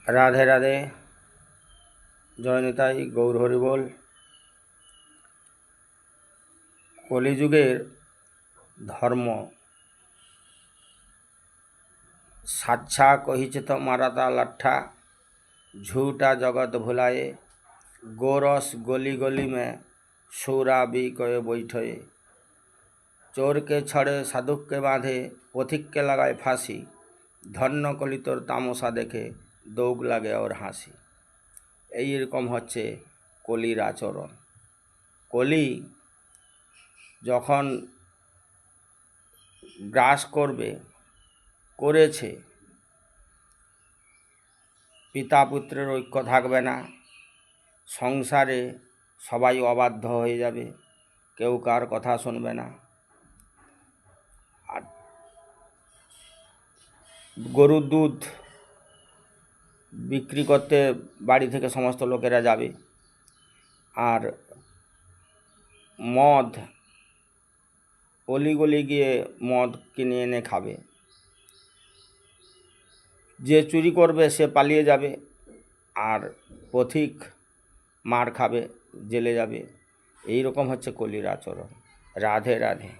রাধে রাধে, জয় নিতাই, গৌর হরি বল। কলিযুগের ধর্ম সাচ্ছা কহিছে তো মারাতা লাঠা, झूठा जगत भुलाए, गोरस गली गली में सौरा भी कये बैठे, चोर के छड़े साधुक के बांधे, पथिक के लगाए फांसी, धन्य कली तोर तामसा देखे दौग लागे और हासि। এই রকম হচ্ছে কলির আচরণ। কলি যখন গ্রাস করেছে, পিতা পুত্রের ঐক্য থাকবে না, সংসারে সবাই অবাধ্য হয়ে যাবে, কেউ কার কথা শুনবে না। আর গরুর দুধ বিক্রি করতে বাড়ি থেকে সমস্ত লোকেরা যাবে, আর মদ অলিগলি গিয়ে মদ কিনে এনে খাবে। যে চুরি করবে সে পালিয়ে যাবে, আর পথিক মার খাবে, জেলে যাবে। এই রকম হচ্ছে কলির আচরণ। রাধে রাধে।